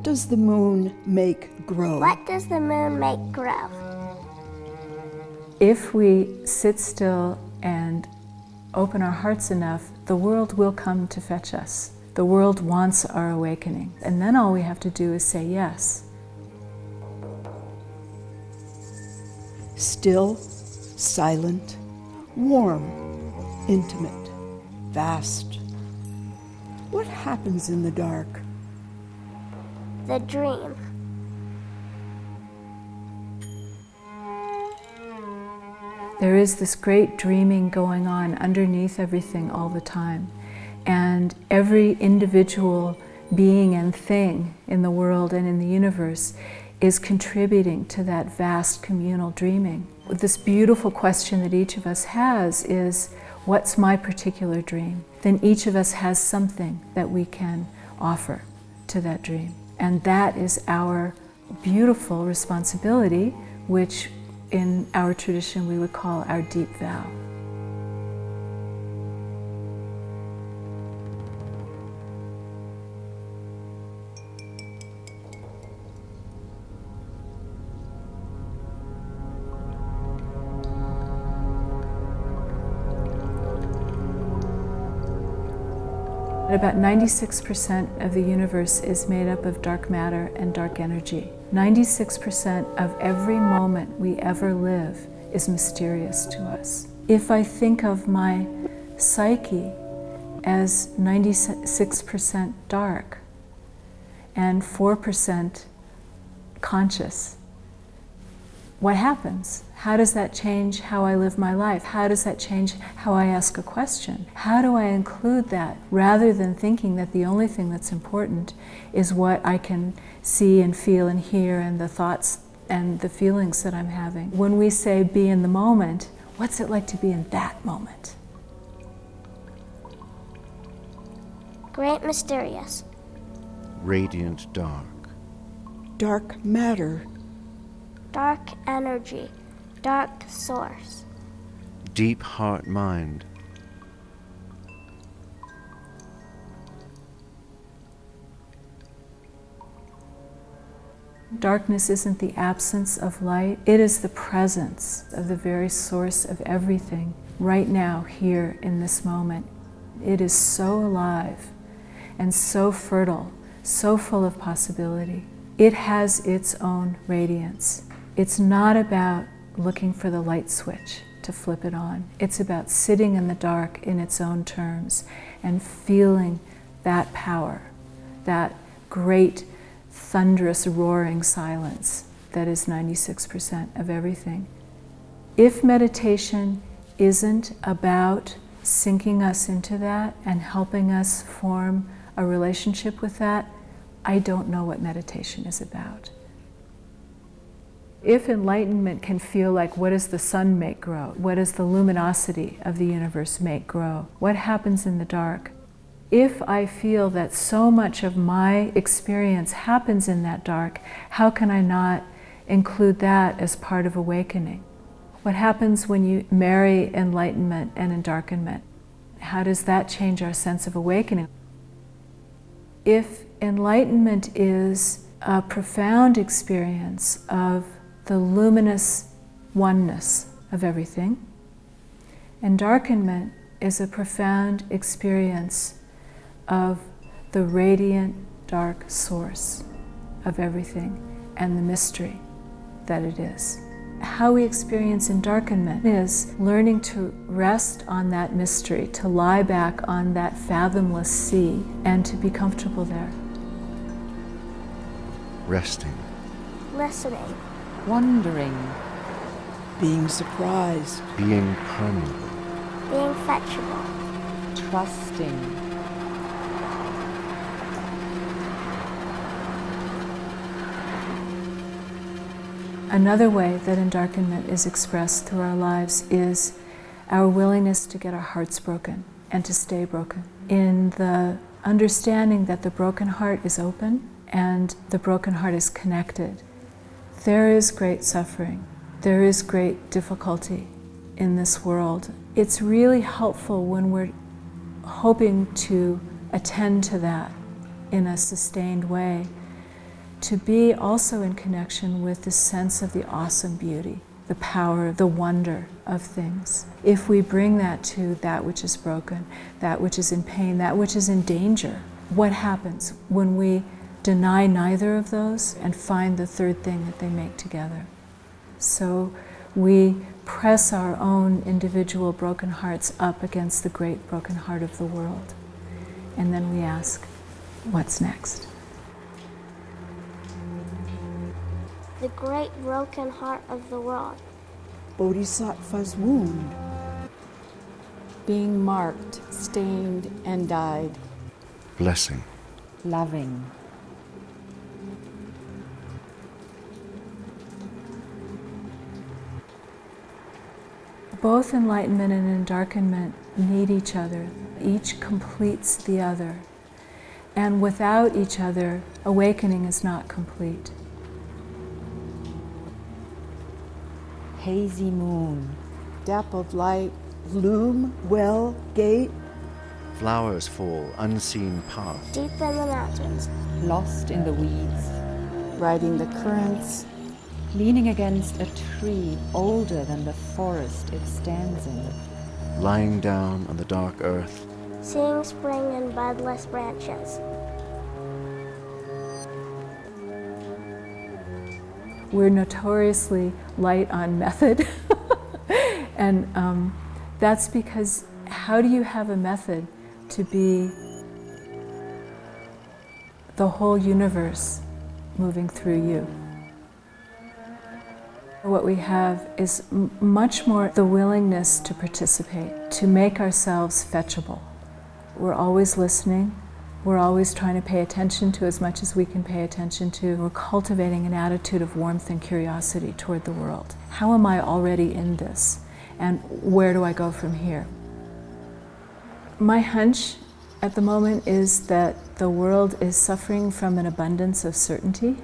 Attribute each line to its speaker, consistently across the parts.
Speaker 1: What does the moon make grow?
Speaker 2: What does the moon make grow?
Speaker 3: If we sit still and open our hearts enough, the world will come to fetch us. The world wants our awakening. And then all we have to do is say yes.
Speaker 1: Still, silent, warm, intimate, vast. What happens in the dark?
Speaker 2: The dream.
Speaker 3: There is this great dreaming going on underneath everything all the time. And every individual being and thing in the world and in the universe is contributing to that vast communal dreaming. This beautiful question that each of us has is, what's my particular dream? Then each of us has something that we can offer to that dream. And that is our beautiful responsibility, which in our tradition we would call our deep vow. About 96% of the universe is made up of dark matter and dark energy. 96% of every moment we ever live is mysterious to us. If I think of my psyche as 96% dark and 4% conscious, what happens? How does that change how I live my life? How does that change how I ask a question? How do I include that rather than thinking that the only thing that's important is what I can see and feel and hear and the thoughts and the feelings that I'm having? When we say be in the moment, what's it like to be in that moment?
Speaker 2: Great mysterious.
Speaker 4: Radiant dark.
Speaker 1: Dark matter.
Speaker 2: Dark energy. Dark source.
Speaker 4: Deep heart mind.
Speaker 3: Darkness isn't the absence of light, it is the presence of the very source of everything right now, here in this moment. It is so alive and so fertile, so full of possibility. It has its own radiance. It's not about looking for the light switch to flip it on. It's about sitting in the dark in its own terms and feeling that power, that great thunderous roaring silence that is 96% of everything. If meditation isn't about sinking us into that and helping us form a relationship with that, I don't know what meditation is about. If enlightenment can feel like, what does the sun make grow? What does the luminosity of the universe make grow? What happens in the dark? If I feel that so much of my experience happens in that dark, how can I not include that as part of awakening? What happens when you marry enlightenment and endarkenment? How does that change our sense of awakening? If enlightenment is a profound experience of the luminous oneness of everything, endarkenment is a profound experience of the radiant dark source of everything and the mystery that it is. How we experience endarkenment is learning to rest on that mystery, to lie back on that fathomless sea and to be comfortable there.
Speaker 4: Resting.
Speaker 2: Listening.
Speaker 5: Wondering.
Speaker 1: Being surprised.
Speaker 4: Being permeable.
Speaker 2: Being fetchable.
Speaker 5: Trusting.
Speaker 3: Another way that endarkenment is expressed through our lives is our willingness to get our hearts broken and to stay broken. In the understanding that the broken heart is open and the broken heart is connected, there is great suffering, there is great difficulty in this world. It's really helpful when we're hoping to attend to that in a sustained way, to be also in connection with the sense of the awesome beauty, the power, the wonder of things. If we bring that to that which is broken, that which is in pain, that which is in danger, what happens when we deny neither of those and find the third thing that they make together? So we press our own individual broken hearts up against the great broken heart of the world. And then we ask, what's next?
Speaker 2: The great broken heart of the world.
Speaker 1: Bodhisattva's wound.
Speaker 6: Being marked, stained, and dyed.
Speaker 4: Blessing.
Speaker 5: Loving.
Speaker 3: Both enlightenment and endarkenment need each other. Each completes the other. And without each other, awakening is not complete.
Speaker 5: Hazy moon.
Speaker 6: Dappled light.
Speaker 1: Loom, well, gate.
Speaker 4: Flowers fall, unseen path.
Speaker 2: Deep in the mountains.
Speaker 5: Lost in the weeds.
Speaker 6: Riding the currents.
Speaker 5: Leaning against a tree older than the forest it stands in.
Speaker 4: Lying down on the dark earth.
Speaker 2: Seeing spring in budless branches.
Speaker 3: We're notoriously light on method. And that's because how do you have a method to be the whole universe moving through you? What we have is much more the willingness to participate, to make ourselves fetchable. We're always listening. We're always trying to pay attention to as much as we can pay attention to. We're cultivating an attitude of warmth and curiosity toward the world. How am I already in this? And where do I go from here? My hunch at the moment is that the world is suffering from an abundance of certainty.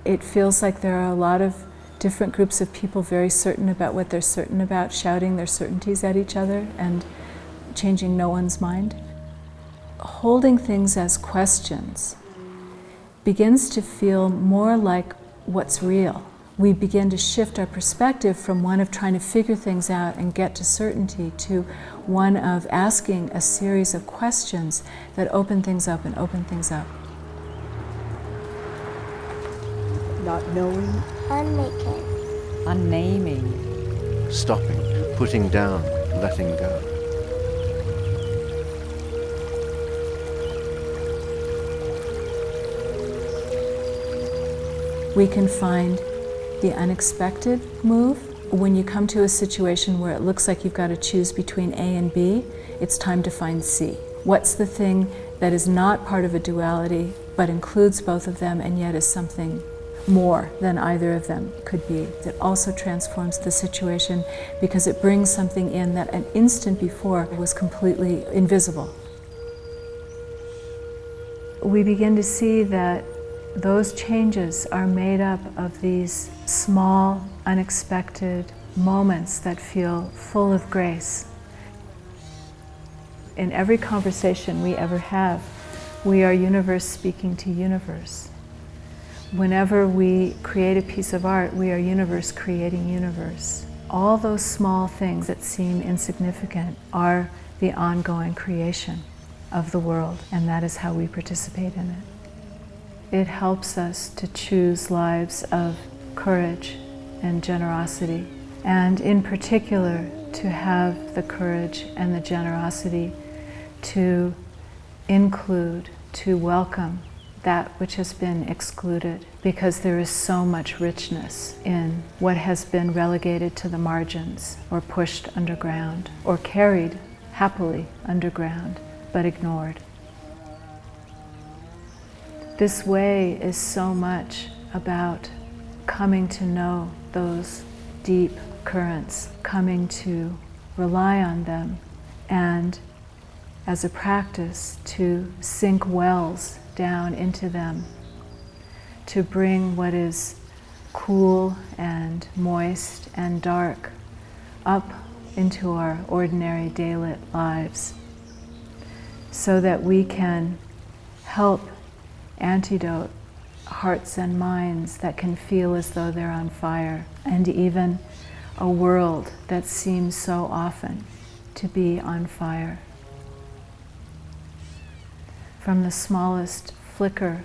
Speaker 3: It feels like there are a lot of different groups of people very certain about what they're certain about, shouting their certainties at each other and changing no one's mind. Holding things as questions begins to feel more like what's real. We begin to shift our perspective from one of trying to figure things out and get to certainty to one of asking a series of questions that open things up and open things up.
Speaker 1: Not knowing,
Speaker 2: Unmaking.
Speaker 5: Unnaming.
Speaker 4: Stopping, putting down, letting go.
Speaker 3: We can find the unexpected move. When you come to a situation where it looks like you've got to choose between A and B, it's time to find C. What's the thing that is not part of a duality, but includes both of them and yet is something more than either of them could be? It also transforms the situation because it brings something in that an instant before was completely invisible. We begin to see that those changes are made up of these small, unexpected moments that feel full of grace. In every conversation we ever have, we are universe speaking to universe. Whenever we create a piece of art, we are universe creating universe. All those small things that seem insignificant are the ongoing creation of the world, and that is how we participate in it. It helps us to choose lives of courage and generosity, and in particular to have the courage and the generosity to include, to welcome that which has been excluded, because there is so much richness in what has been relegated to the margins or pushed underground or carried happily underground but ignored. This way is so much about coming to know those deep currents, coming to rely on them, and as a practice to sink wells down into them, to bring what is cool and moist and dark up into our ordinary daylit lives, so that we can help antidote, hearts and minds that can feel as though they're on fire, and even a world that seems so often to be on fire. From the smallest flicker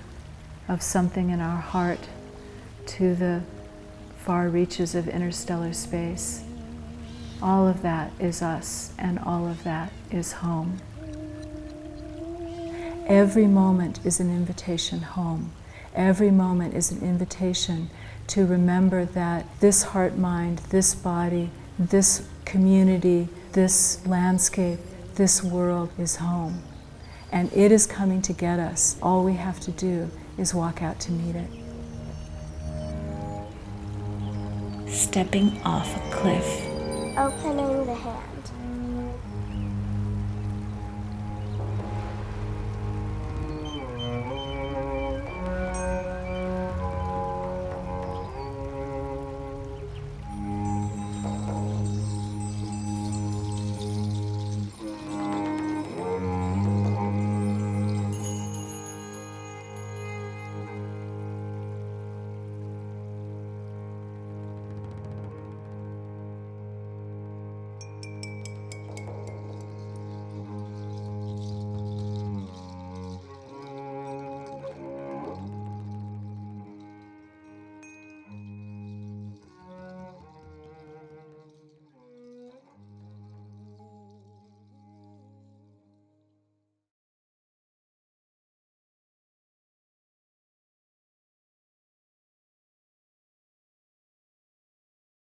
Speaker 3: of something in our heart to the far reaches of interstellar space, all of that is us, and all of that is home. Every moment is an invitation home. Every moment is an invitation to remember that this heart mind, this body, this community, this landscape, this world is home. And it is coming to get us. All we have to do is walk out to meet it.
Speaker 7: Stepping off a cliff.
Speaker 2: Opening the hand.